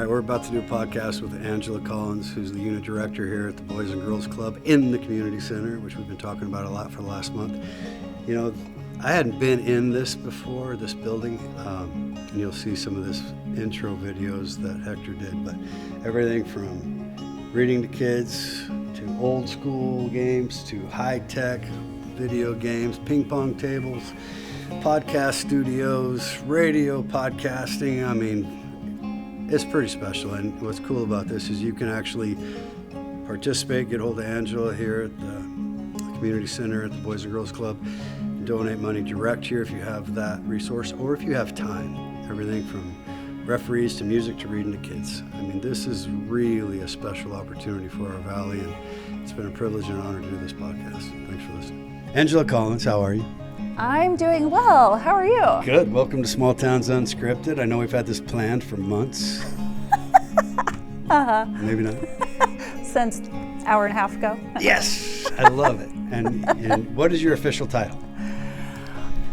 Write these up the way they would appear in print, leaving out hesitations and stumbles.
right, we're about to do a podcast with Angela Collins, who's the unit director here at the Boys and Girls Club in the community center, which we've been talking about a lot for the last month. You know, I hadn't been in this before, this building, and you'll see some of this intro videos that Hector did, but everything from reading to kids to old school games to high-tech video games, ping pong tables, podcast studios, radio podcasting. I mean, it's pretty special, and what's cool about this is you can actually participate, get hold of Angela here at the community center at the Boys and Girls Club, donate money direct here if you have that resource, or if you have time. Everything from referees to music to reading to kids. I mean, this is really a special opportunity for our valley, and it's been a privilege and an honor to do this podcast. Thanks for listening. Angela Collins, how are you? I'm doing well. How are you? Good. Welcome to Small Towns Unscripted. I know we've had this planned for months. Maybe not. Since an hour and a half ago. Yes, I love it. And what is your official title?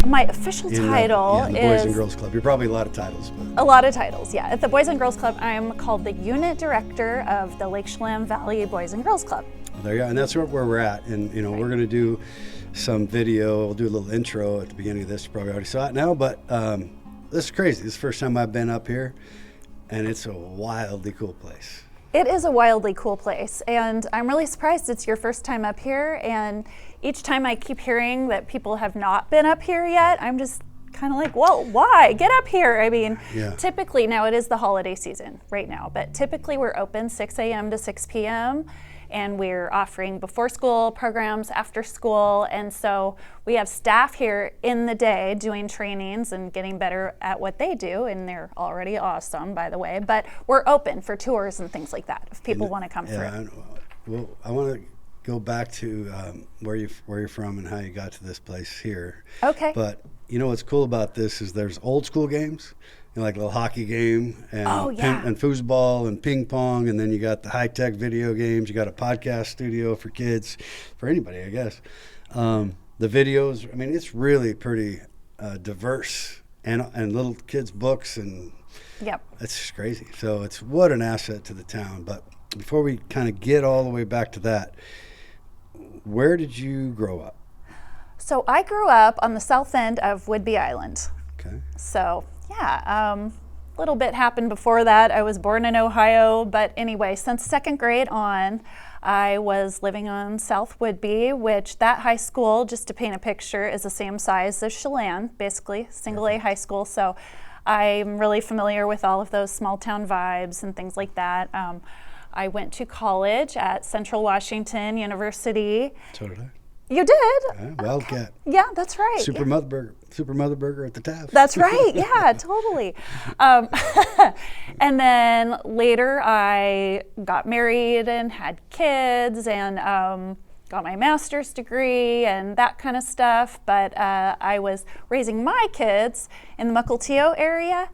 My official title in the is... Boys and Girls Club. You're probably a lot of titles. But. A lot of titles, yeah. At the Boys and Girls Club, I'm called the unit director of the Lake Chelan Valley Boys and Girls Club. There you go. And that's where we're at. And, you know, we're going to do some video. We'll do a little intro at the beginning of this. You probably already saw it now, but this is crazy. This is the first time I've been up here, and it's a wildly cool place. It is a wildly cool place, and I'm really surprised it's your first time up here, and each time I keep hearing that people have not been up here yet, I'm just kind of like, well, why? Get up here. I mean, Typically, now it is the holiday season right now, but typically we're open 6 a.m. to 6 p.m., and we're offering before school programs, after school, and so we have staff here in the day doing trainings and getting better at what they do, and they're already awesome, by the way, but we're open for tours and things like that if people want to come through. Well, I want to go back to where you're from and how you got to this place here. Okay. But you know what's cool about this is there's old school games, you know, like a little hockey game and and foosball and ping pong, and then you got the high-tech video games. You got a podcast studio for kids, for anybody, I guess. The videos, I mean, it's really pretty diverse, and little kids' books, and it's just crazy. So it's what an asset to the town. But before we kind of get all the way back to that, where did you grow up? So I grew up on the south end of Whidbey Island. Okay. So a little bit happened before that. I was born in Ohio, but anyway, since second grade on, I was living on South Whidbey, which that high school, just to paint a picture, is the same size as Chelan, basically, single A high school. So I'm really familiar with all of those small town vibes and things like that. I went to college at Central Washington University. So did I. You did? Yeah, Wildcat. Yeah, that's right. Super Mother Burger at the Taft. That's right. Yeah, totally. And then later I got married and had kids and got my master's degree and that kind of stuff. But I was raising my kids in the Mukilteo area.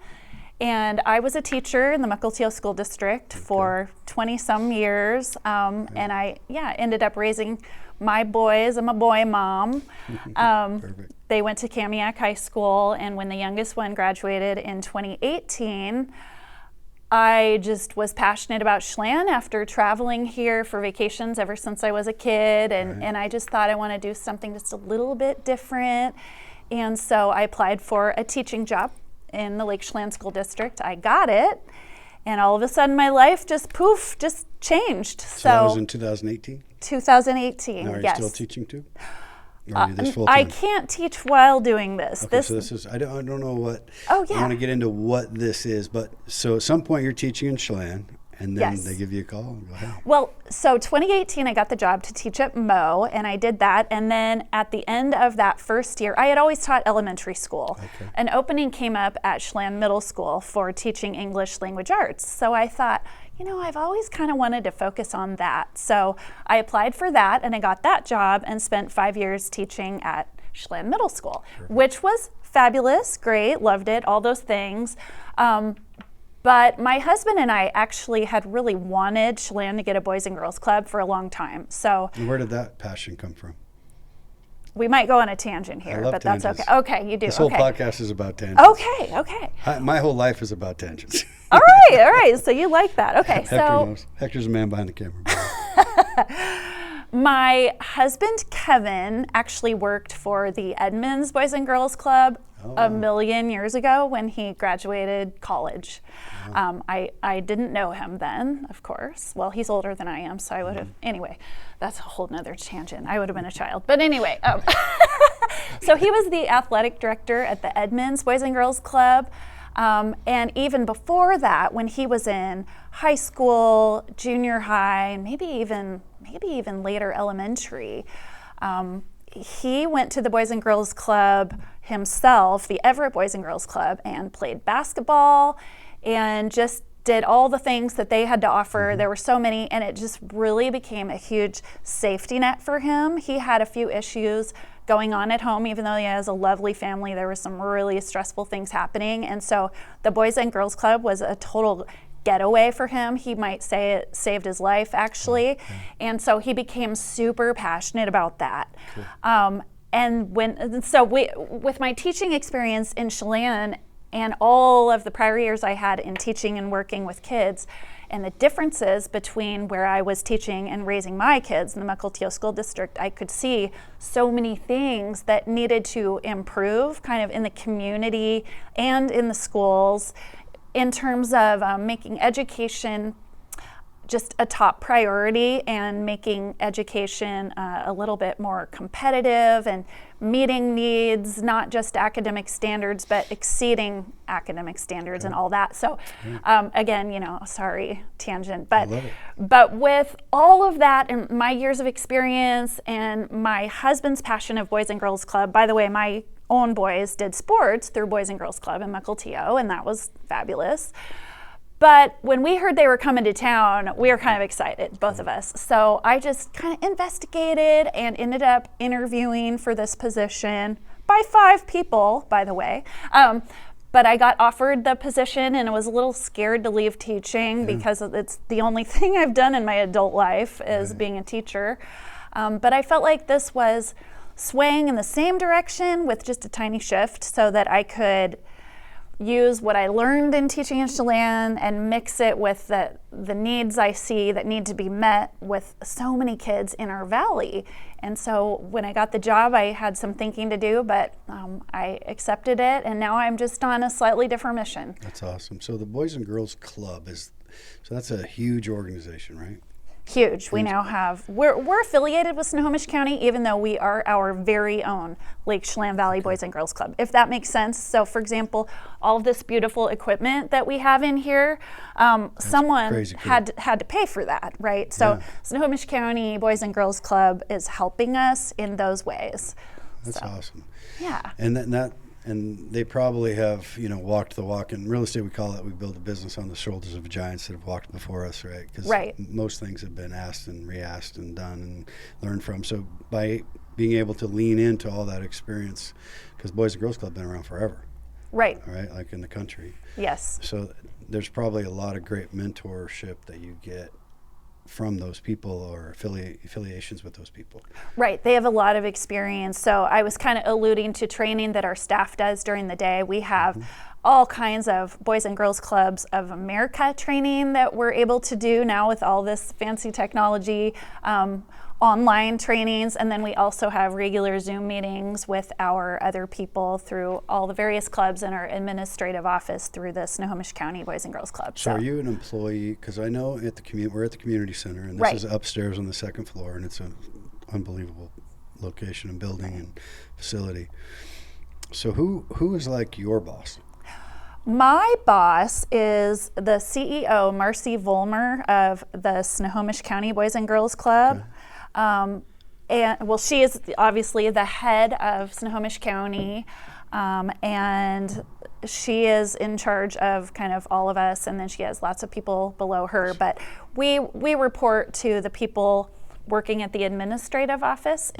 And I was a teacher in the Mukilteo School District for 20-some years. And I ended up raising my boys. I'm a boy mom. Perfect. They went to Kamiak High School, and when the youngest one graduated in 2018, I just was passionate about Chelan after traveling here for vacations ever since I was a kid, and I just thought I want to do something just a little bit different. And so I applied for a teaching job in the Lake Chelan School District. I got it, and all of a sudden my life just changed. So that was in 2018? 2018, now, are you yes. still teaching too? Or are you this full time? I can't teach while doing this. Okay, so this is, I don't know what, I want to get into what this is, but so at some point you're teaching in Chelan, and then they give you a call and go ahead. Well, so 2018 I got the job to teach at Mo, and I did that, and then at the end of that first year, I had always taught elementary school. Okay. An opening came up at Chelan Middle School for teaching English language arts, so I thought, I've always kind of wanted to focus on that. So I applied for that, and I got that job and spent 5 years teaching at Chelan Middle School, which was fabulous, great, loved it, all those things. But my husband and I actually had really wanted Chelan to get a Boys and Girls Club for a long time. So and where did that passion come from? We might go on a tangent here, love but tangents. that's okay. Okay, you do. This whole okay. podcast is about tangents. Okay. My whole life is about tangents. All right. So you like that. Okay, Hector knows. Hector's the man behind the camera. My husband, Kevin, actually worked for the Edmonds Boys and Girls Club a million years ago when he graduated college. I didn't know him then, of course. Well, he's older than I am, so I would have, anyway, that's a whole nother tangent. I would have been a child. But anyway, so he was the athletic director at the Edmonds Boys and Girls Club. And even before that, when he was in high school, junior high, maybe even later elementary, he went to the Boys and Girls Club himself, the Everett Boys and Girls Club, and played basketball and just did all the things that they had to offer. There were so many, and it just really became a huge safety net for him. He had a few issues going on at home, even though he has a lovely family. There were some really stressful things happening, and so the Boys and Girls Club was a total getaway for him. He might say it saved his life, actually. And so he became super passionate about that. With my teaching experience in Chelan and all of the prior years I had in teaching and working with kids, and the differences between where I was teaching and raising my kids in the Mukilteo School District, I could see so many things that needed to improve kind of in the community and in the schools in terms of making education just a top priority and making education a little bit more competitive and meeting needs, not just academic standards, but exceeding academic standards and all that. So again, sorry, tangent, but with all of that and my years of experience and my husband's passion of Boys and Girls Club, by the way, my own boys did sports through Boys and Girls Club in Mukilteo, and that was fabulous. But when we heard they were coming to town, we were kind of excited, both of us. So I just kind of investigated and ended up interviewing for this position by 5 people, by the way. But I got offered the position and I was a little scared to leave teaching because it's the only thing I've done in my adult life is being a teacher. But I felt like this was swaying in the same direction with just a tiny shift so that I could use what I learned in teaching in Chelan and mix it with the needs I see that need to be met with so many kids in our valley. And so when I got the job, I had some thinking to do, but I accepted it, and now I'm just on a slightly different mission. That's awesome. So the Boys and Girls Club that's a huge organization, right? Huge. We now have, we're affiliated with Snohomish County, even though we are our very own Lake Chelan Valley Boys and Girls Club, if that makes sense. So for example, all of this beautiful equipment that we have in here, someone had to pay for that, right? So Snohomish County Boys and Girls Club is helping us in those ways. That's awesome. Yeah. And they probably have, walked the walk. In real estate, we call it, we build a business on the shoulders of giants that have walked before us, right? Because most things have been asked and re-asked and done and learned from. So by being able to lean into all that experience, because Boys and Girls Club have been around forever. Right. Like in the country. Yes. So there's probably a lot of great mentorship that you get from those people or affiliations with those people. Right. They have a lot of experience. So I was kind of alluding to training that our staff does during the day. We have all kinds of Boys and Girls Clubs of America training that we're able to do now with all this fancy technology, online trainings, and then we also have regular Zoom meetings with our other people through all the various clubs in our administrative office through the Snohomish County Boys and Girls Club. So are you an employee? Because I know we're at the community center, and this is upstairs on the 2nd floor, and it's an unbelievable location and building and facility. So who is like your boss? My boss is the CEO, Marcy Vollmer, of the Snohomish County Boys and Girls Club. She is obviously the head of Snohomish County, and she is in charge of kind of all of us, and then she has lots of people below her. But we report to the people working at the administrative office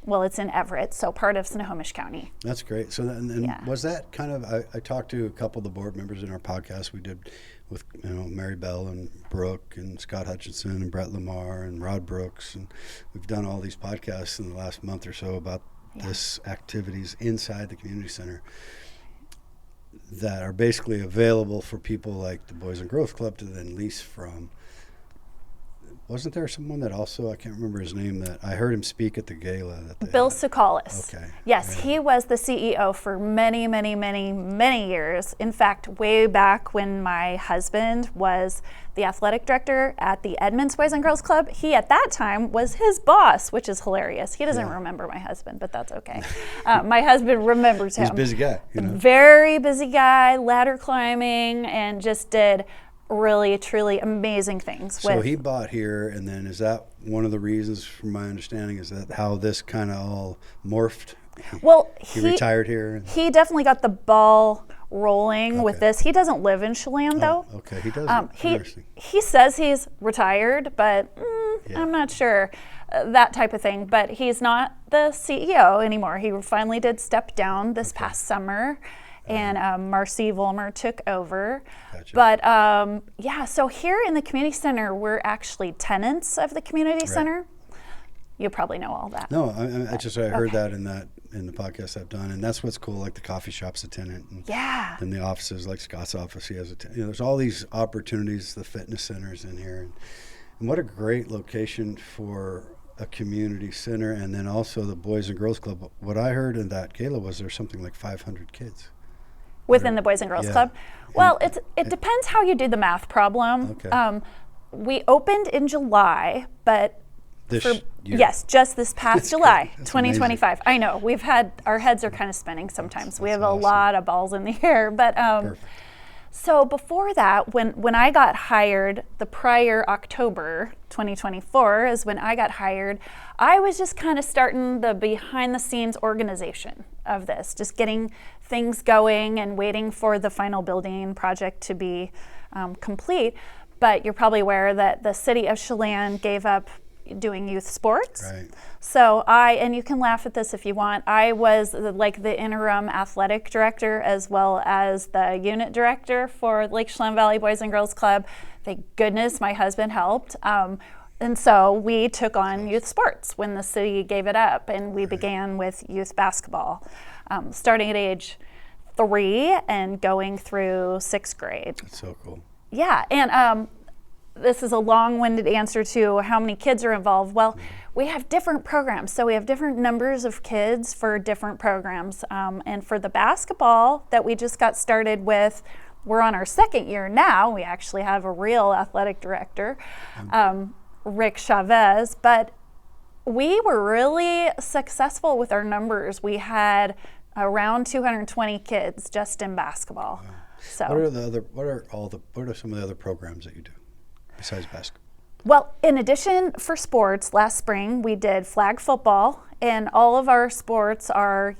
it's in Everett, so part of Snohomish County. That's great. So was that kind of, I talked to a couple of the board members in our podcast. We did with Mary Bell and Brooke and Scott Hutchinson and Brett Lamar and Rod Brooks, and we've done all these podcasts in the last month or so about this activities inside the community center that are basically available for people like the Boys and Girls Club to then lease from. Wasn't there someone that also, I can't remember his name, that I heard him speak at the gala? Bill Sukalis. Okay. Yes, he was the CEO for many, many, many, many years. In fact, way back when my husband was the athletic director at the Edmonds Boys and Girls Club, he at that time was his boss, which is hilarious. He doesn't remember my husband, but that's okay. My husband remembers him. He's a busy guy. Very busy guy, ladder climbing, and just did really, truly amazing things. So he bought here, and then is that one of the reasons, from my understanding, is that how this kind of all morphed? Well, he retired here? He definitely got the ball rolling with this. He doesn't live in Chelan, though. Okay, he doesn't. He says he's retired, but I'm not sure. That type of thing. But he's not the CEO anymore. He finally did step down this past summer. And Marcy Vollmer took over. Gotcha. But so here in the community center, we're actually tenants of the community center. You probably know all that. No, I heard that in the podcast I've done, and that's what's cool. Like the coffee shop's a tenant, and then the offices, like Scott's office, he has a tenant. There's all these opportunities. The fitness centers in here, and what a great location for a community center, and then also the Boys and Girls Club. What I heard in that gala was there's something like 500 kids. Within the Boys and Girls Club? Well, it depends how you do the math problem. Okay. We opened in July, but just this past July, 2025. Amazing. I know, our heads are kind of spinning sometimes. We have a lot of balls in the air, but so before that, when I got hired, the prior October 2024 is when I got hired, I was just kind of starting the behind the scenes organization of this, just getting things going and waiting for the final building project to be complete. But you're probably aware that the city of Chelan gave up doing youth sports. Right. So and you can laugh at this if you want, I was the interim athletic director as well as the unit director for Lake Chelan Valley Boys and Girls Club. Thank goodness my husband helped. And so we took on youth sports when the city gave it up, and we began with youth basketball, starting at age 3 and going through 6th grade. That's so cool. Yeah, and this is a long-winded answer to how many kids are involved. Well, we have different programs, so we have different numbers of kids for different programs. And for the basketball that we just got started with, we're on our 2nd year now. We actually have a real athletic director, Rick Chavez, but we were really successful with our numbers. We had around 220 kids just in basketball. Wow. So what are some of the other programs that you do besides basketball? Well, in addition, for sports, last spring we did flag football, and all of our sports are,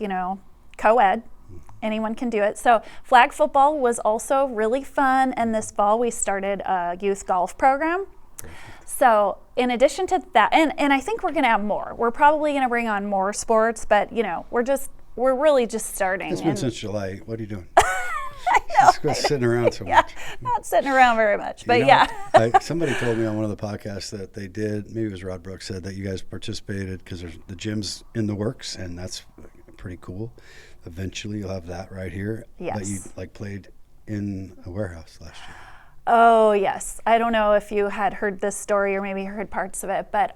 co-ed. Anyone can do it. So flag football was also really fun, and this fall we started a youth golf program. So in addition to that, and I think we're going to have more. We're probably going to bring on more sports, but we're really just starting. It's been since July. What are you doing? I know. Just sitting around so much. Not sitting around very much, but somebody told me on one of the podcasts that they did, maybe it was Rod Brooks, said that you guys participated because there's the gym's in the works, and that's pretty cool. Eventually you'll have that right here. Yes. That you played in a warehouse last year. Oh, yes. I don't know if you had heard this story or maybe heard parts of it, but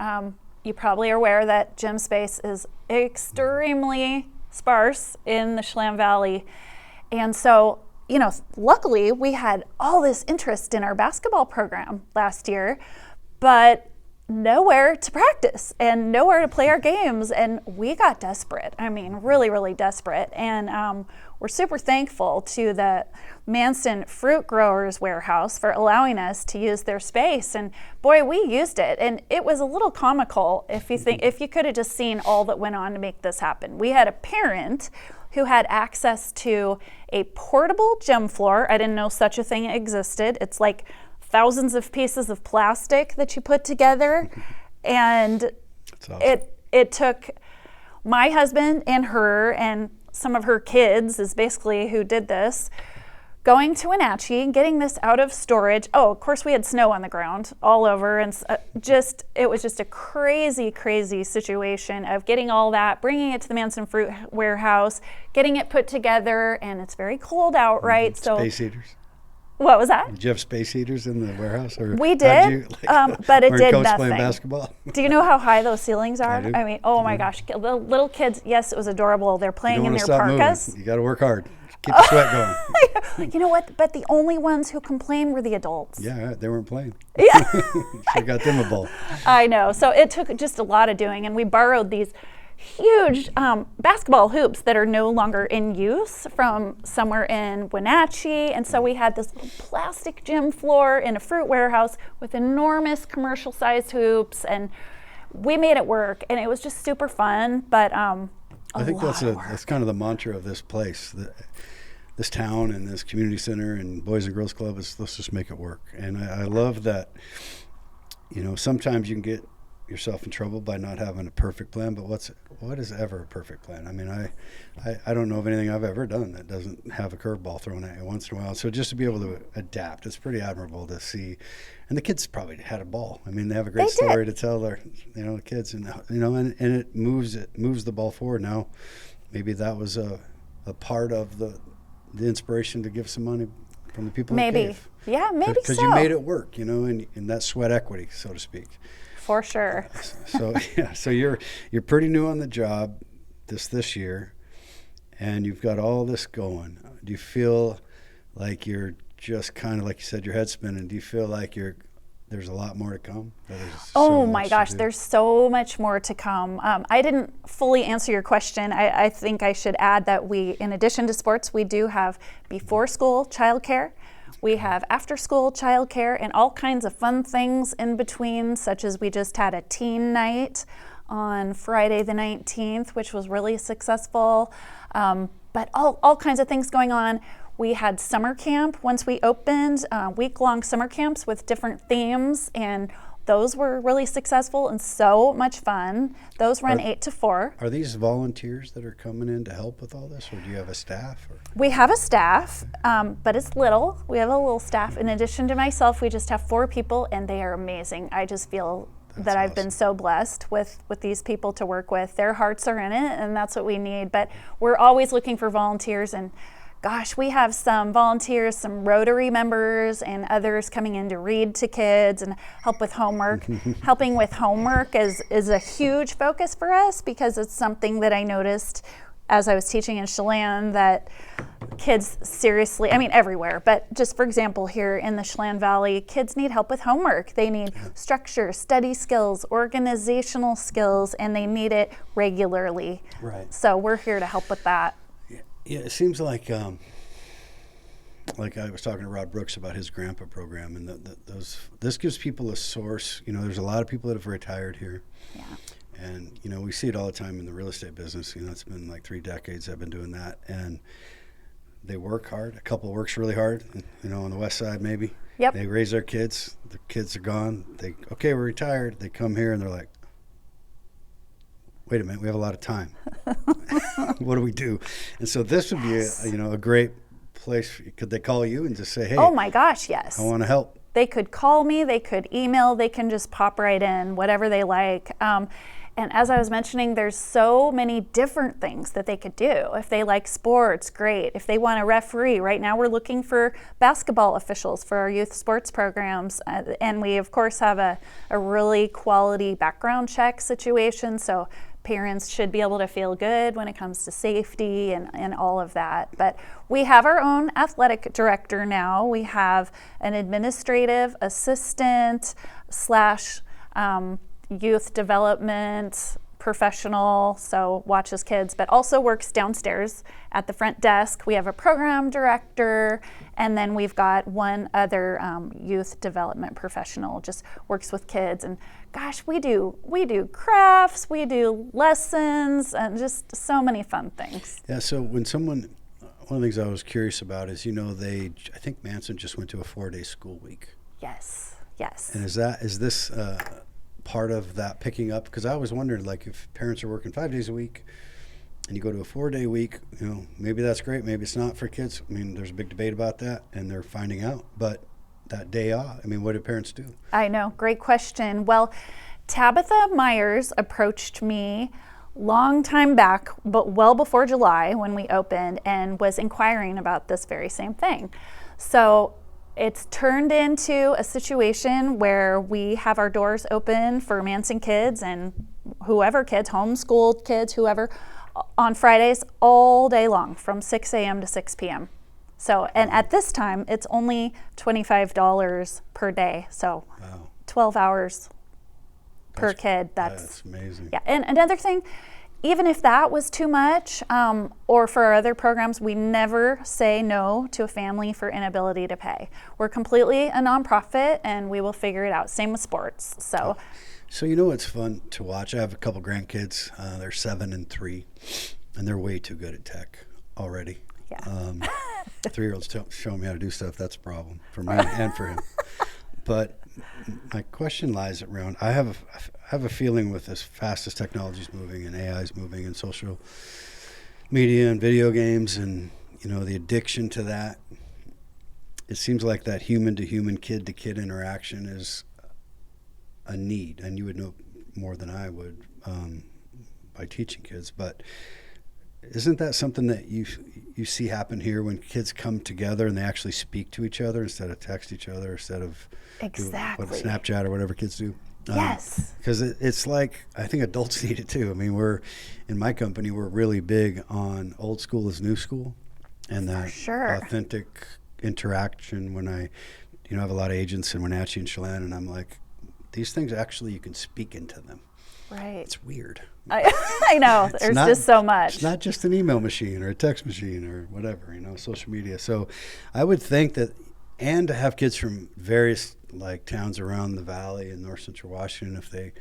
you probably are aware that gym space is extremely sparse in the Chelan Valley. And so, luckily we had all this interest in our basketball program last year, but nowhere to practice and nowhere to play our games. And we got desperate. I mean, really, really desperate. And we're super thankful to the Manston Fruit Growers Warehouse for allowing us to use their space. And boy, we used it. And it was a little comical if you could have just seen all that went on to make this happen. We had a parent who had access to a portable gym floor. I didn't know such a thing existed. It's like thousands of pieces of plastic that you put together, and awesome. It took my husband and her and some of her kids is basically who did this, going to Wenatchee, getting this out of storage. Oh, of course we had snow on the ground all over, and it was just a crazy, crazy situation of getting all that, bringing it to the Manson Fruit Warehouse, getting it put together, and it's very cold out, right? So space heaters. What was that? Did you have space heaters in the warehouse? Or we did, but it did nothing. Playing basketball? Do you know how high those ceilings are? I mean, oh my gosh, the little kids, yes, it was adorable. They're playing in their parkas. Moving. You got to work hard. Keep the sweat going. You know what? But the only ones who complained were the adults. Yeah, they weren't playing. Yeah. They got them a ball. I know. So it took just a lot of doing, and we borrowed these huge basketball hoops that are no longer in use from somewhere in Wenatchee. And so we had this little plastic gym floor in a fruit warehouse with enormous commercial sized hoops, and we made it work, and it was just super fun. But I think that's kind of the mantra of this place. This town and this community center and Boys and Girls Club is, let's just make it work. And I love that, sometimes you can get yourself in trouble by not having a perfect plan, but what is ever a perfect plan? I mean, I don't know of anything I've ever done that doesn't have a curveball thrown at you once in a while. So just to be able to adapt, it's pretty admirable to see. And the kids probably had a ball. I mean, they have a great story to tell their, the kids, and and it moves the ball forward. Now, maybe that was a part of the inspiration to give some money from the people. Maybe, yeah, maybe so. Because you made it work, and that sweat equity, so to speak. For sure. So you're pretty new on the job this year, and you've got all this going. Do you feel like you're just kind of, like you said, your head's spinning? Do you feel like there's a lot more to come? Oh my gosh, there's so much more to come. I didn't fully answer your question. I think I should add that we, in addition to sports, we do have before school childcare. We have after-school childcare and all kinds of fun things in between, such as we just had a teen night on Friday the 19th, which was really successful. But all kinds of things going on. We had summer camp once we opened, week-long summer camps with different themes, and those were really successful and so much fun. Those run 8 to 4. Are these volunteers that are coming in to help with all this, or do you have a staff? We have a staff, but it's little. We have a little staff. In addition to myself, we just have 4 people, and they are amazing. I just feel that I've been so blessed with these people to work with. Their hearts are in it, and that's what we need. But we're always looking for volunteers, and gosh, we have some volunteers, some Rotary members, and others coming in to read to kids and help with homework. Helping with homework is a huge focus for us, because it's something that I noticed as I was teaching in Chelan, that kids seriously, I mean everywhere, but just for example here in the Chelan Valley, kids need help with homework. They need structure, study skills, organizational skills, and they need it regularly. Right. So we're here to help with that. Yeah, it seems like I was talking to Rod Brooks about his grandpa program, and this gives people a source. There's a lot of people that have retired here. Yeah. And, we see it all the time in the real estate business. It's been like 3 decades I've been doing that. And they work hard. A couple works really hard, on the west side maybe. Yep. They raise their kids. The kids are gone. We're retired. They come here and they're like, wait a minute, we have a lot of time. What do we do? And so this would be a great place. Could they call you and just say, hey. Oh my gosh, yes. I want to help. They could call me, they could email, they can just pop right in, whatever they like. And as I was mentioning, there's so many different things that they could do. If they like sports, great. If they want a referee, right now we're looking for basketball officials for our youth sports programs. And we, of course, have a really quality background check situation. So parents should be able to feel good when it comes to safety and all of that. But we have our own athletic director now. We have an administrative assistant / youth development professional, so watches kids, but also works downstairs at the front desk. We have a program director, and then we've got one other youth development professional, just works with kids. And gosh, we do crafts, we do lessons, and just so many fun things. Yeah, so when one of the things I was curious about is, I think Manson just went to a 4-day school week. Yes. And is this part of that picking up? Because I was wondering, like, if parents are working 5 days a week, and you go to a 4-day week, maybe that's great, maybe it's not for kids. I mean, there's a big debate about that, and they're finding out. But that day off, I mean, what do parents do? I know, great question. Well, Tabitha Myers approached me long time back, but well before July when we opened, and was inquiring about this very same thing. So it's turned into a situation where we have our doors open for Manson kids and whoever kids, homeschooled kids, whoever, on Fridays all day long from 6 a.m. to 6 p.m. So, and at this time, it's only $25 per day. So Wow. 12 hours per kid. That's amazing. Yeah, and another thing, even if that was too much, or for our other programs, we never say no to a family for inability to pay. We're completely a nonprofit, and we will figure it out. Same with sports. So, So it's fun to watch. I have a couple grandkids. They're 7 and 3, and they're way too good at tech already. yeah. 3-year-olds showing me how to do stuff. That's a problem for me and for him. But my question lies around, I have a feeling with as fast as technology is moving and AI is moving and social media and video games and, the addiction to that, it seems like that human-to-human, kid-to-kid interaction is a need. And you would know more than I would by teaching kids. But isn't that something that you see happen here when kids come together and they actually speak to each other instead of text each other, instead of Exactly. Snapchat or whatever kids do? Yes. Because it's like, I think adults need it too. I mean, in my company, we're really big on old school is new school, and that sure. authentic interaction. When I have a lot of agents in Wenatchee and Chelan, and I'm like, these things actually, you can speak into them. Right. It's weird. I know. There's just so much. It's not just an email machine or a text machine or whatever, social media. So I would think that, and to have kids from various towns around the valley in north central Washington, if they,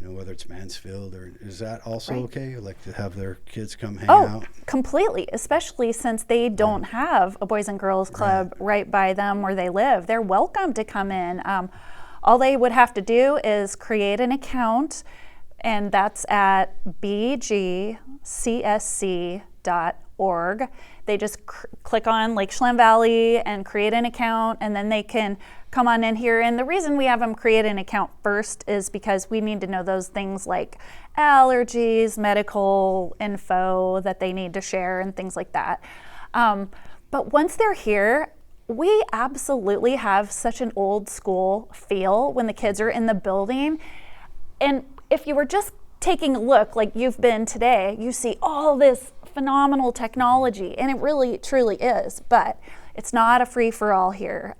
whether it's Mansfield or, is that also Right. okay? Like to have their kids come hang Oh, out? completely, especially since they don't have a Boys and Girls Club right by them where they live. They're welcome to come in. All they would have to do is create an account, and that's at bgcsc.org. They just click on Lake Chelan Valley and create an account, and then they can come on in here. And the reason we have them create an account first is because we need to know those things like allergies, medical info that they need to share, and things like that. But once they're here, we absolutely have such an old school feel when the kids are in the building. And if you were just taking a look like you've been today, you see all this phenomenal technology, and it really truly is, but it's not a free-for-all here.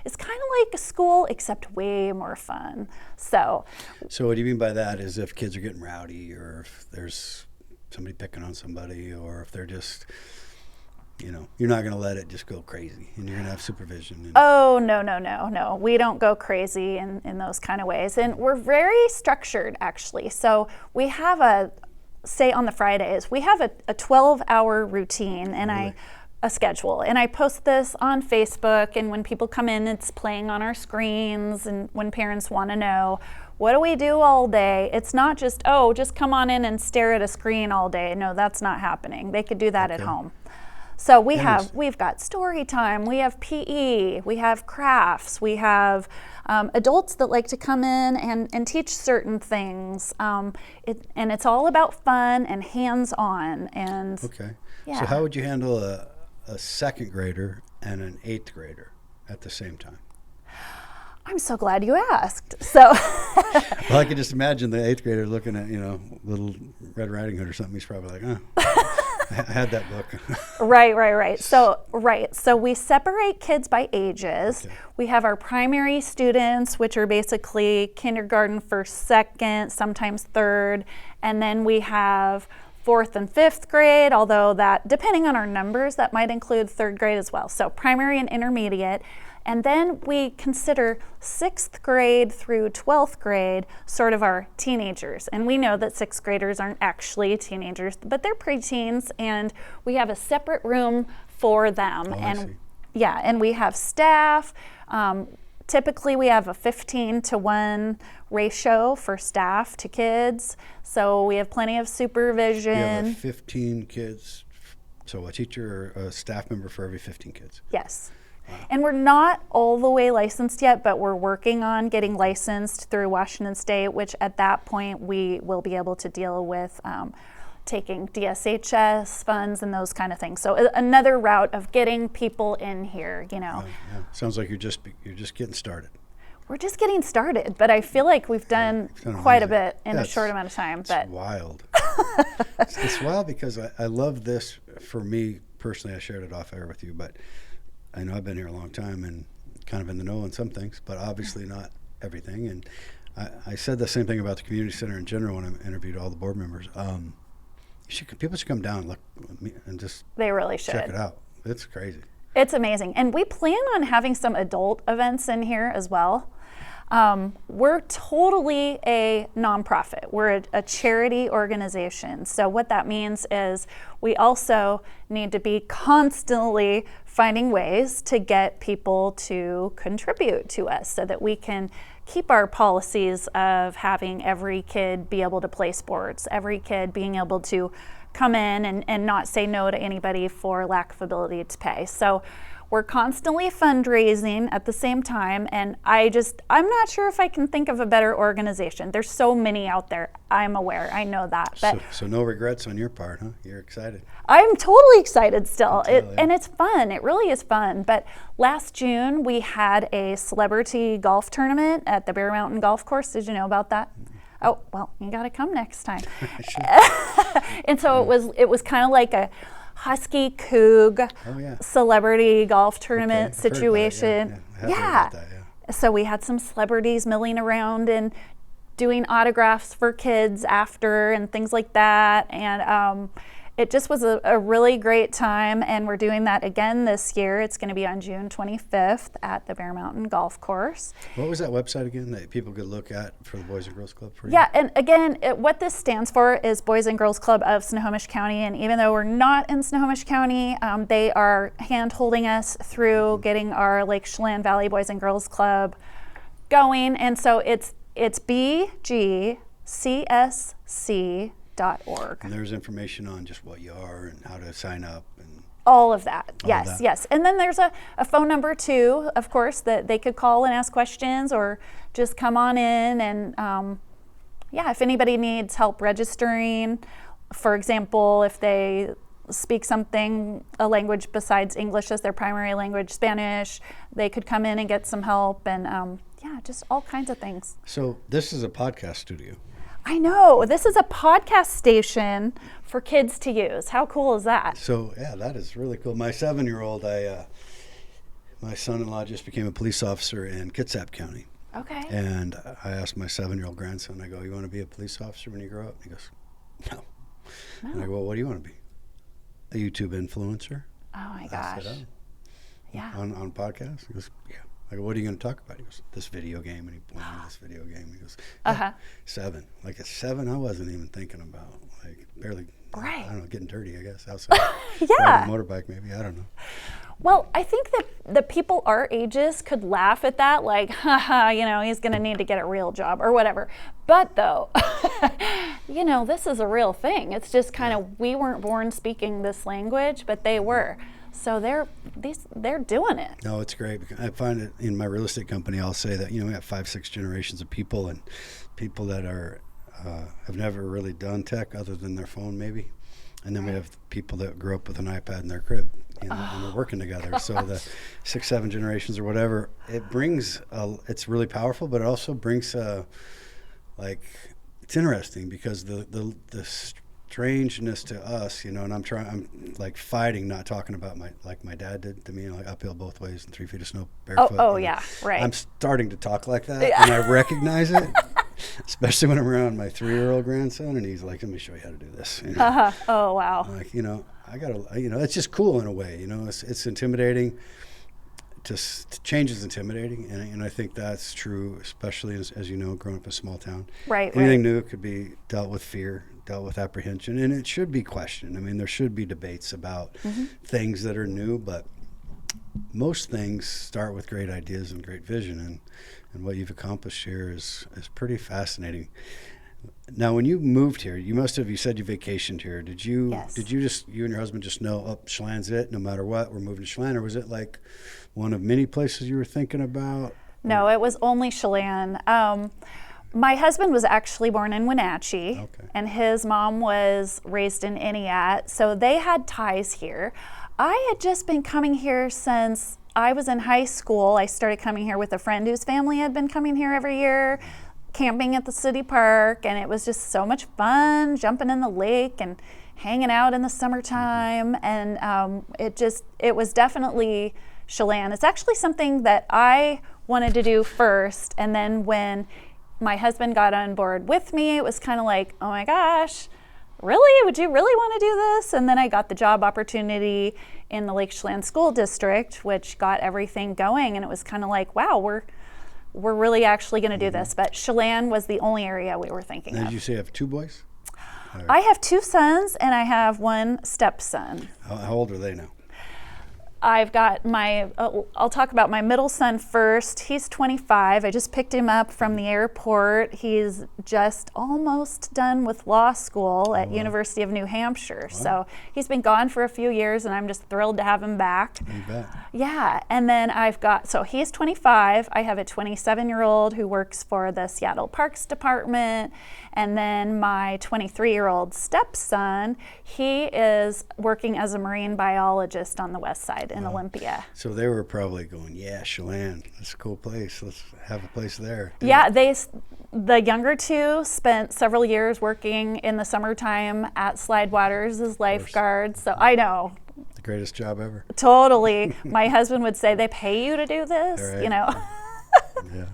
It's kind of like a school, except way more fun. So what do you mean by that? Is if kids are getting rowdy, or if there's somebody picking on somebody, or if they're just, you're not going to let it just go crazy, and you're going to have supervision. Oh, no. We don't go crazy in those kind of ways. And we're very structured, actually. So we have say on the Fridays, we have a 12-hour routine and Really? a schedule. And I post this on Facebook, and when people come in, it's playing on our screens, and when parents want to know, what do we do all day? It's not just come on in and stare at a screen all day. No, that's not happening. They could do that at home. So we've got story time, we have PE, we have crafts, we have adults that like to come in and teach certain things. And it's all about fun and hands-on. And Okay. Yeah. So how would you handle a second grader and an 8th grader at the same time? I'm so glad you asked. So Well, I can just imagine the 8th grader looking at, little Red Riding Hood or something. He's probably like, I had that book. Right. So we separate kids by ages. Okay. We have our primary students, which are basically kindergarten, 1st, 2nd, sometimes 3rd, and then we have 4th and 5th grade, although that, depending on our numbers, that might include 3rd grade as well. So primary and intermediate. And then we consider 6th grade through 12th grade sort of our teenagers. And we know that 6th graders aren't actually teenagers, but they're preteens, and we have a separate room for them. Oh, I see. Yeah, and we have staff typically we have a 15-to-1 ratio for staff to kids, so we have plenty of supervision. You have 15 kids, so a teacher or a staff member for every 15 kids. Yes. Wow. And we're not all the way licensed yet, but we're working on getting licensed through Washington State, which at that point we will be able to deal with taking DSHS funds and those kind of things. So another route of getting people in here, Yeah. Sounds like you're just getting started. We're just getting started, but I feel like we've done quite a bit in a short amount of time. It's wild. It's wild because I love this. For me personally, I shared it off air with you, but I know I've been here a long time and kind of in the know on some things, but obviously not everything. And I said the same thing about the community center in general when I interviewed all the board members. People should come down and look and just they really should check it out. It's crazy. It's amazing. And we plan on having some adult events in here as well. We're totally a nonprofit. We're a charity organization. So what that means is we also need to be constantly finding ways to get people to contribute to us so that we can keep our policies of having every kid be able to play sports, every kid being able to come in and not say no to anybody for lack of ability to pay. So we're constantly fundraising at the same time, and I'm not sure if I can think of a better organization. There's so many out there. I'm aware. I know that. But so no regrets on your part, huh? You're excited. I'm totally excited still. And it's fun. It really is fun. But last June, we had a celebrity golf tournament at the Bear Mountain Golf Course. Did you know about that? Oh, well, you got to come next time. And so it was kind of like a Husky Coug celebrity golf tournament situation. Yeah. So we had some celebrities milling around and doing autographs for kids after and things like that. And it just was a really great time, and we're doing that again this year. It's going to be on June 25th at the Bear Mountain Golf Course. What was that website again that people could look at for the Boys and Girls Club? Yeah, and again, what this stands for is Boys and Girls Club of Snohomish County, and even though we're not in Snohomish County, they are hand-holding us through getting our Lake Chelan Valley Boys and Girls Club going, and so it's bgcsc.org. And there's information on just what you are and how to sign up and all of that. Yes. And then there's a phone number too, of course, that they could call and ask questions or just come on in. And if anybody needs help registering, for example, if they speak a language besides English as their primary language, Spanish, they could come in and get some help and just all kinds of things. So this is a podcast studio. I know. This is a podcast station for kids to use. How cool is that? So, that is really cool. My 7-year-old, my son-in-law just became a police officer in Kitsap County. Okay. And I asked my 7-year-old grandson, I go, you want to be a police officer when you grow up? And he goes, no. And I go, well, what do you want to be? A YouTube influencer? Oh, my gosh. I said, oh. Yeah. On podcast? He goes, yeah. I go, what are you going to talk about? He goes, this video game. And he pointed at this video game. He goes, 7. Like at 7, I wasn't even thinking about, barely, right. I don't know, getting dirty, I guess, outside. Yeah. Riding a motorbike, maybe. I don't know. Well, I think that the people our ages could laugh at that, like, he's going to need to get a real job or whatever. But though, this is a real thing. It's just kind of, we weren't born speaking this language, but they were. So they're doing it. No, it's great. I find it in my real estate company. I'll say that we have 5-6 generations of people, and people that are have never really done tech other than their phone, maybe, and then we have people that grew up with an iPad in their crib, and they're working together. So the 6-7 generations or whatever, it brings. It's really powerful, but it also brings it's interesting because the strangeness to us, and I'm fighting not talking about my dad did to me, uphill both ways and 3 feet of snow barefoot. Oh yeah, right. I'm starting to talk like that, and I recognize it, especially when I'm around my 3-year-old grandson, and he's like, "Let me show you how to do this." Oh wow. I gotta, it's just cool in a way. It's intimidating. To change is intimidating, and I think that's true, especially as you know, growing up in a small town. Right. Anything new could be dealt with fear, dealt with apprehension, and it should be questioned. I mean, there should be debates about things that are new, but most things start with great ideas and great vision, and what you've accomplished here is pretty fascinating. Now, when you moved here, you said you vacationed here. Did you? Yes. Did you and your husband just know, oh, Chelan's it, no matter what, we're moving to Chelan, or was it like one of many places you were thinking about? No, it was only Chelan. My husband was actually born in Wenatchee, Okay. and his mom was raised in Entiat, so they had ties here. I had just been coming here since I was in high school. I started coming here with a friend whose family had been coming here every year, camping at the city park, and it was just so much fun, jumping in the lake and hanging out in the summertime, and it was definitely Chelan. It's actually something that I wanted to do first, and then when my husband got on board with me, it was kind of like, oh my gosh, really? Would you really want to do this? And then I got the job opportunity in the Lake Chelan School District, which got everything going, and it was kind of like, wow, we're really actually going to do this. But Chelan was the only area we were thinking Did of. you say you have two boys? I have 2 sons, and I have 1 stepson. How old are they now? I've got I'll talk about my middle son first. He's 25. I just picked him up from the airport. He's just almost done with law school at University of New Hampshire. Wow. So he's been gone for a few years, and I'm just thrilled to have him back. You bet. Yeah, and then so he's 25. I have a 27-year-old who works for the Seattle Parks Department, and then my 23-year-old stepson, he is working as a marine biologist on the west side in Olympia. So they were probably going, yeah, Chelan, that's a cool place. Let's have a place there. Yeah, the younger 2 spent several years working in the summertime at Slidewaters as lifeguards. So I know. The greatest job ever. Totally. My husband would say, they pay you to do this, Right. you know. Yeah.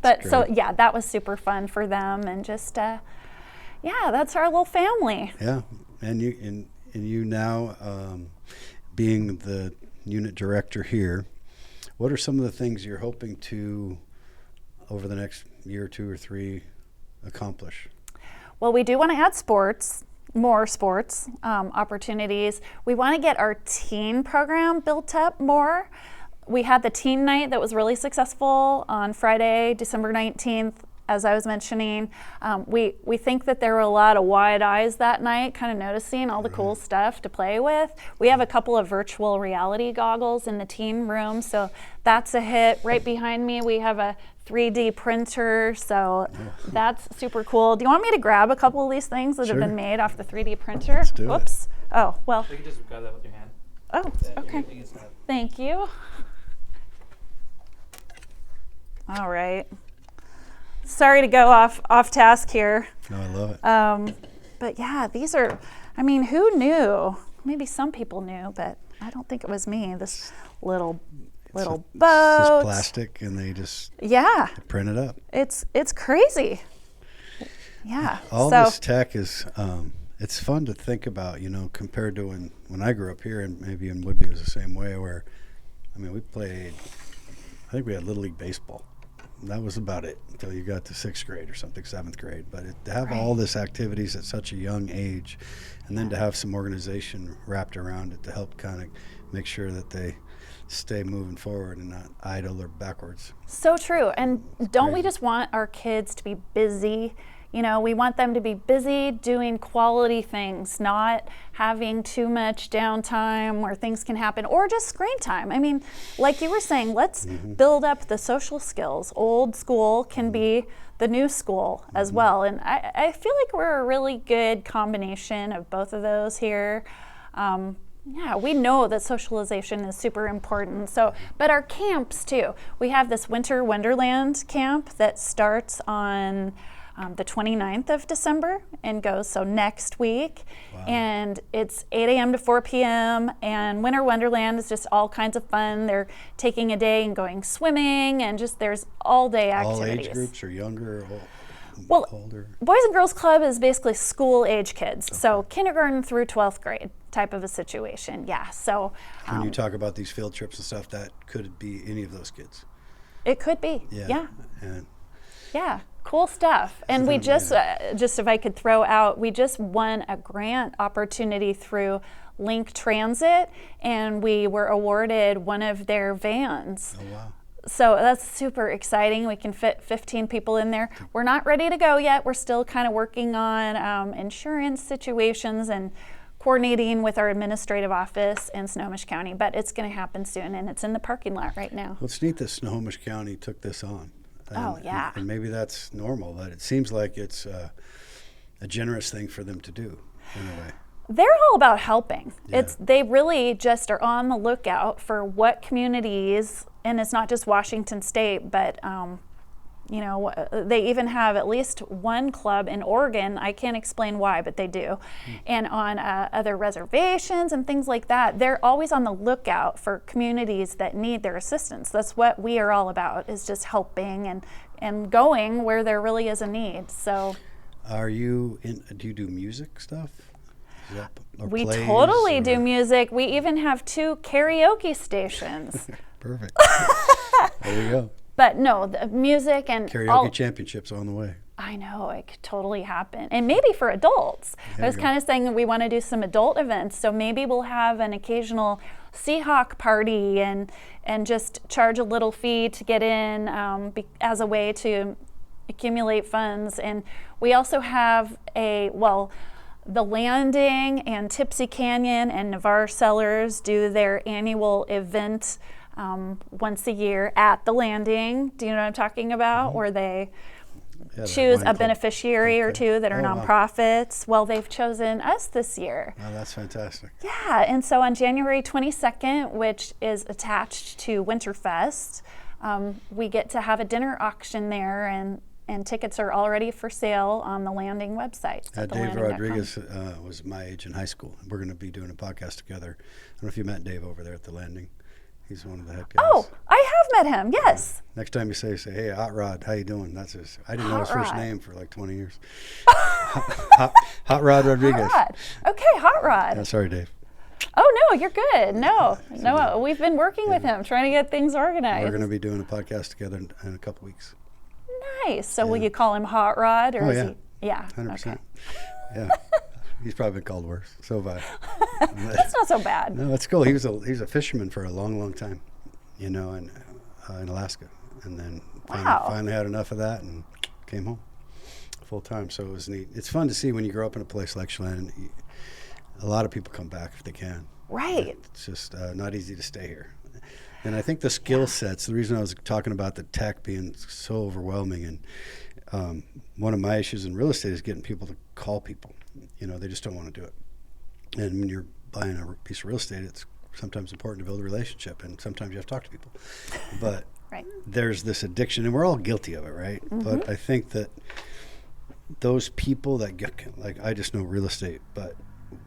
But great. so, yeah, that was super fun for them, and just, that's our little family. Yeah, and you now being the unit director here, what are some of the things you're hoping to, over the next year or 2 or 3, accomplish? Well, we do want to add more sports opportunities. We want to get our teen program built up more. We had the teen night that was really successful on Friday, December 19th. As I was mentioning, we think that there were a lot of wide eyes that night, kind of noticing all the cool stuff to play with. We have a couple of virtual reality goggles in the teen room, so that's a hit. Right behind me, we have a 3D printer, so that's super cool. Do you want me to grab a couple of these things that have been made off the 3D printer? Let's do Whoops. Oh, well. You can just grab that with your hand. Oh, okay. Thank you. All right. Sorry to go off task here. No, I love it. But yeah, these are, who knew? Maybe some people knew, but I don't think it was me. This little boat. It's just plastic, and they just print it up. It's crazy. Yeah. All this tech is, it's fun to think about, compared to when I grew up here, and maybe in Whidbey it was the same way, where, we played, I think we had Little League Baseball. That was about it until you got to 6th grade or something, 7th grade. But to have all this activities at such a young age, and then to have some organization wrapped around it to help kind of make sure that they stay moving forward and not idle or backwards. So true. And don't we just want our kids to be busy? We want them to be busy doing quality things, not having too much downtime where things can happen, or just screen time. Like you were saying, let's build up the social skills. Old school can be the new school as well. And I feel like we're a really good combination of both of those here. We know that socialization is super important. But our camps too. We have this Winter Wonderland camp that starts on the 29th of December and goes next week. Wow. And it's 8 a.m. to 4 p.m. and Winter Wonderland is just all kinds of fun. They're taking a day and going swimming, and there's all day activities. All age groups, or younger or older? Boys and Girls Club is basically school age kids. Okay. So kindergarten through 12th grade type of a situation. Yeah. So when you talk about these field trips and stuff, that could be any of those kids. It could be. Yeah. Yeah. Cool stuff. And we just if I could throw out, we just won a grant opportunity through Link Transit, and we were awarded one of their vans. Oh, wow. So that's super exciting. We can fit 15 people in there. We're not ready to go yet. We're still kind of working on insurance situations and coordinating with our administrative office in Snohomish County, but it's going to happen soon, and it's in the parking lot right now. Well, it's neat that Snohomish County took this on. Oh, yeah. And maybe that's normal, but it seems like it's a generous thing for them to do, in a way. They're all about helping. Yeah. They really just are on the lookout for what communities, and it's not just Washington State, but they even have at least one club in Oregon. I can't explain why, but they do. And on other reservations and things like that, they're always on the lookout for communities that need their assistance. That's what we are all about, is just helping and going where there really is a need. So, do you do music stuff? We totally do music. We even have 2 karaoke stations. Perfect. There you go. But no, the music and karaoke championships on the way. I know, it could totally happen. And maybe for adults. I was kind of saying that we want to do some adult events, so maybe we'll have an occasional Seahawk party and just charge a little fee to get in as a way to accumulate funds. And we also have the Landing and Tipsy Canyon and Navarre Cellars do their annual event once a year at the Landing. Do you know what I'm talking about? Mm-hmm. Where they choose a beneficiary or 2 that are nonprofits. Wow. Well, they've chosen us this year. Oh, that's fantastic. Yeah, and so on January 22nd, which is attached to Winterfest, we get to have a dinner auction there, and tickets are already for sale on the Landing website. Dave Rodriguez was my age in high school. We're going to be doing a podcast together. I don't know if you met Dave over there at the Landing. He's one of the head guys. Oh, I have met him, yes. Next time you say, hey, Hot Rod, how you doing? That's his. I didn't know his first name for like 20 years. Hot Rod Rodriguez. Hot Rod. Okay, Hot Rod. Yeah, sorry, Dave. Oh, no, you're good. No, we've been working with him, trying to get things organized. We're going to be doing a podcast together in a couple weeks. Nice. So will you call him Hot Rod? Or oh, is yeah. He? Yeah. 100%. Okay. Yeah. He's probably been called worse. So bad. That's not so bad. No, it's cool. He was a fisherman for a long, long time, in Alaska. And then finally had enough of that and came home full time. So it was neat. It's fun to see when you grow up in a place like Chelan. A lot of people come back if they can. Right. It's just not easy to stay here. And I think the skill sets, the reason I was talking about the tech being so overwhelming, and one of my issues in real estate is getting people to call people. They just don't want to do it. And when you're buying a piece of real estate, it's sometimes important to build a relationship, and sometimes you have to talk to people. But right. There's this addiction, and we're all guilty of it, right? Mm-hmm. But I think that those people that get, like, I just know real estate, but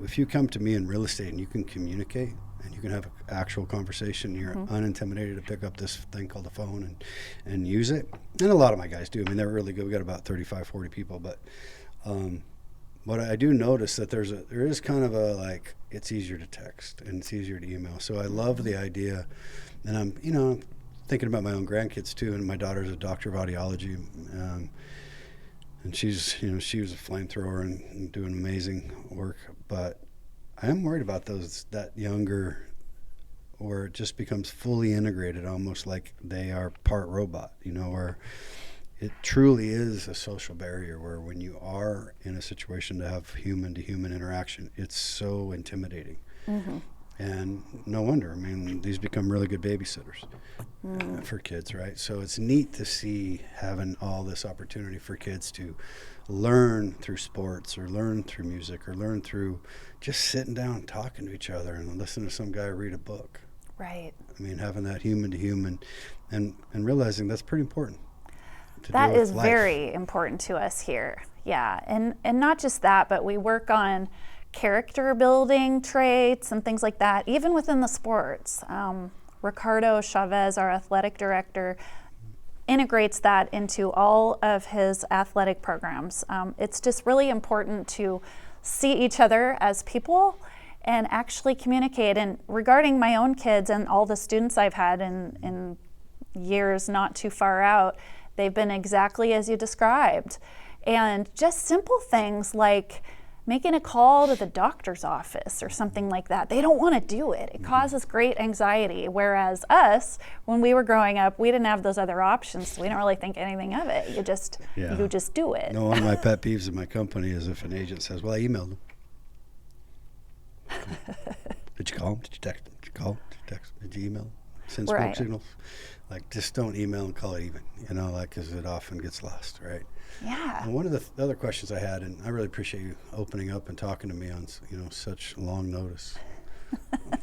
if you come to me in real estate and you can communicate and you can have an actual conversation, you're unintimidated to pick up this thing called the phone and use it. And a lot of my guys do. I mean, they're really good. We got about 35, 40 people. But what I do notice that there is kind of a, like, it's easier to text and it's easier to email. So I love the idea. And I'm, thinking about my own grandkids too. And my daughter's a doctor of audiology. And she's, she was a flamethrower and doing amazing work. But I am worried about that younger, where it just becomes fully integrated, almost like they are part robot, where it truly is a social barrier, where when you are in a situation to have human to human interaction, it's so intimidating. Mm-hmm. And no wonder. I mean, these become really good babysitters for kids, right? So it's neat to see having all this opportunity for kids to learn through sports or learn through music or learn through just sitting down and talking to each other and listening to some guy read a book. Right. I mean, having that human to human and realizing that's pretty important. That is very important to us here. Yeah. And not just that, but we work on character building traits and things like that, even within the sports. Ricardo Chavez, our athletic director, integrates that into all of his athletic programs. It's just really important to see each other as people and actually communicate. And regarding my own kids and all the students I've had in years not too far out, they've been exactly as you described. And just simple things like making a call to the doctor's office or something like that. They don't want to do it. It causes great anxiety. Whereas us, when we were growing up, we didn't have those other options. So we don't really think anything of it. You just do it. No, one of my pet peeves in my company is if an agent says, well, I emailed them. Did you call them? Did you text them? Did you call them? Did you text them? Did you email them? Send smoke signals? Like, just don't email and call it even, because it often gets lost, right? Yeah. And one of the other questions I had, and I really appreciate you opening up and talking to me on, such long notice.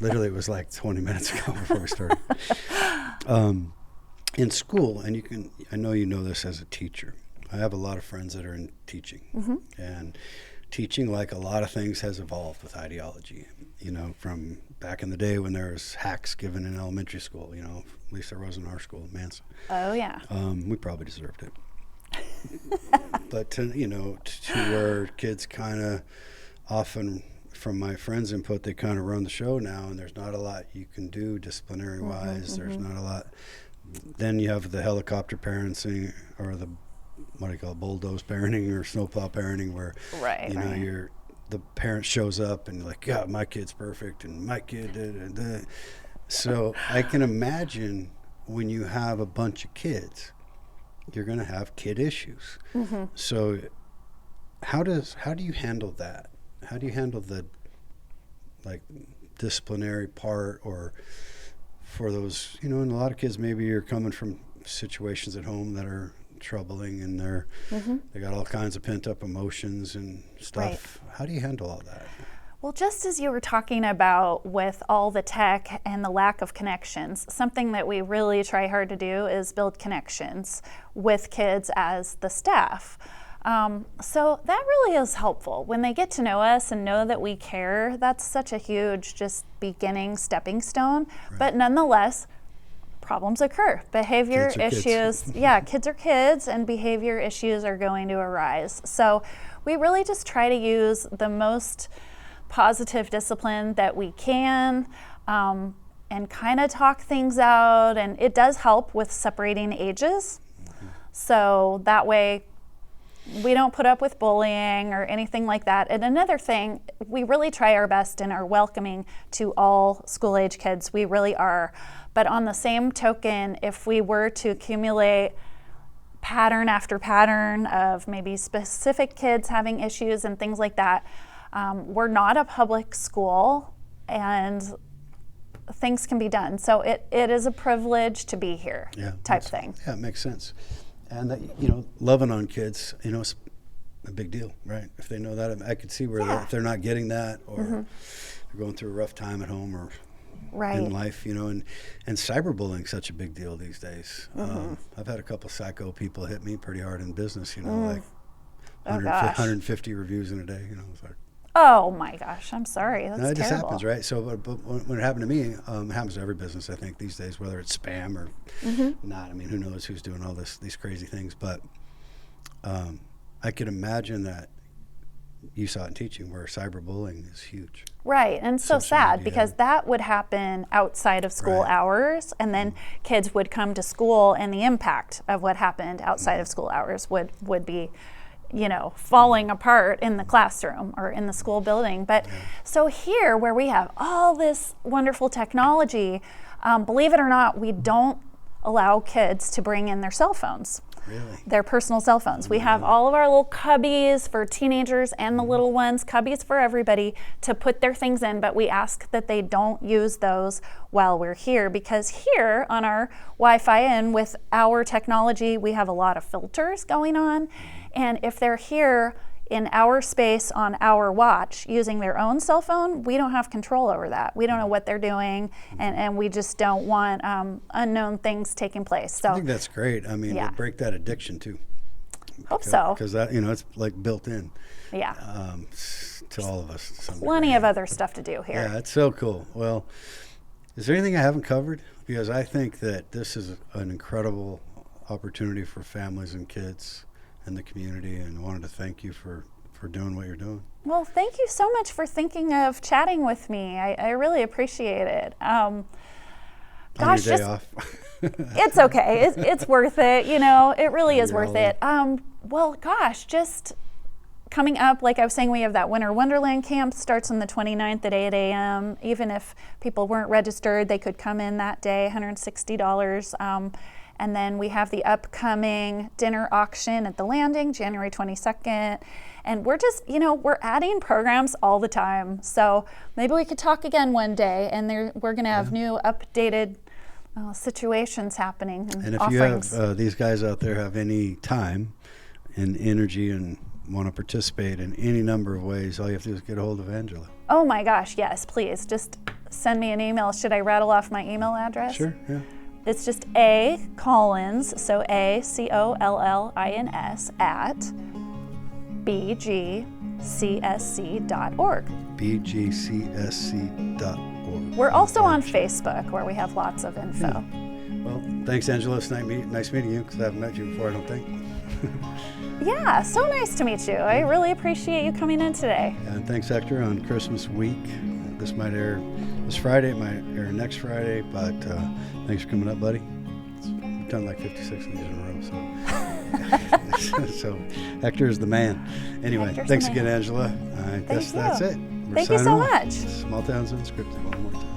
Literally, it was like 20 minutes ago before we started. In school, and I know you know this as a teacher, I have a lot of friends that are in teaching. Mm-hmm. And teaching, like a lot of things, has evolved with ideology, from back in the day when there was hacks given in elementary school, at least there was in our school, Manson. Oh, yeah. We probably deserved it. But to where kids kind of often, from my friends' input, they kind of run the show now, and there's not a lot you can do disciplinary wise. Mm-hmm. There's not a lot. Then you have the helicopter parenting, or the bulldoze parenting or snowplow parenting, where the parent shows up and like, yeah, my kid's perfect and my kid did. So I can imagine when you have a bunch of kids, you're going to have kid issues. Mm-hmm. So how do you handle that? How do you handle the disciplinary part, or for those, and a lot of kids, maybe you're coming from situations at home that are troubling, and they got all kinds of pent up emotions and stuff. Right. How do you handle all that? Well, just as you were talking about with all the tech and the lack of connections, something that we really try hard to do is build connections with kids as the staff. So that really is helpful. When they get to know us and know that we care, that's such a huge just beginning stepping stone. Right. But nonetheless, problems occur. Behavior issues, kids are kids, and behavior issues are going to arise. So we really just try to use the most positive discipline that we can, and kind of talk things out. And it does help with separating ages. Mm-hmm. So that way we don't put up with bullying or anything like that. And another thing, we really try our best and are welcoming to all school age kids. We really are. But on the same token, if we were to accumulate pattern after pattern of maybe specific kids having issues and things like that, we're not a public school, and things can be done. So it is a privilege to be here, type thing. Yeah, it makes sense. And that, loving on kids, it's a big deal, right? If they know that, I could see where if they're not getting that, or they're going through a rough time at home or in life, and cyberbullying is such a big deal these days. I've had a couple psycho people hit me pretty hard in business, like 150 reviews in a day, it's like, oh my gosh, I'm sorry. That's it terrible. just happens, right? So, but when it happened to me, it happens to every business, I think, these days, whether it's spam or not. I mean, who knows who's doing all these crazy things? But I could imagine that you saw it in teaching, where cyberbullying is huge. Right, and so sad because that would happen outside of school hours, and then kids would come to school, and the impact of what happened outside of school hours would be, falling apart in the classroom or in the school building. But so here, where we have all this wonderful technology, believe it or not, we don't allow kids to bring in their cell phones. Really? Their personal cell phones. We have all of our little cubbies for teenagers and the little ones, cubbies for everybody to put their things in, but we ask that they don't use those while we're here, because here on our Wi-Fi and with our technology, we have a lot of filters going on. And if they're here in our space on our watch using their own cell phone, we don't have control over that. We don't know what they're doing, and we just don't want unknown things taking place. So I think that's great. I mean, to break that addiction too. Hope so. Because that, it's like built in. Yeah. To all of us. Plenty of other stuff to do here. Yeah, it's so cool. Well, is there anything I haven't covered? Because I think that this is an incredible opportunity for families and kids in the community, and wanted to thank you for doing what you're doing. Well, thank you so much for thinking of chatting with me. I really appreciate it. On your day off. It's okay. It's worth it. It really is worth it. Well, gosh, just coming up, like I was saying, we have that Winter Wonderland camp, starts on the 29th at 8 a.m. Even if people weren't registered, they could come in that day, $160. And then we have the upcoming dinner auction at the Landing, January 22nd. And we're just, we're adding programs all the time. So maybe we could talk again one day, and we're going to have new updated situations happening and offerings. If you have these guys out there have any time and energy and want to participate in any number of ways, all you have to do is get a hold of Angela. Oh my gosh, yes, please. Just send me an email. Should I rattle off my email address? Sure, yeah. It's just A Collins, so ACOLLINS at bgcsc.org. bgcsc.org. We're also on Facebook, where we have lots of info. Yeah. Well, thanks, Angela. It's nice meeting you, because I haven't met you before, I don't think. Yeah, so nice to meet you. I really appreciate you coming in today. And thanks, Hector, on Christmas week. This might air this Friday, it might air next Friday, but thanks for coming up, buddy. We've done like 56 of these in a row, so. So Hector is the man. Anyway, Hector's thanks the again, man. Angela. I guess that's it. We're Thank you so signing off. much. Small Towns Unscripted one more time.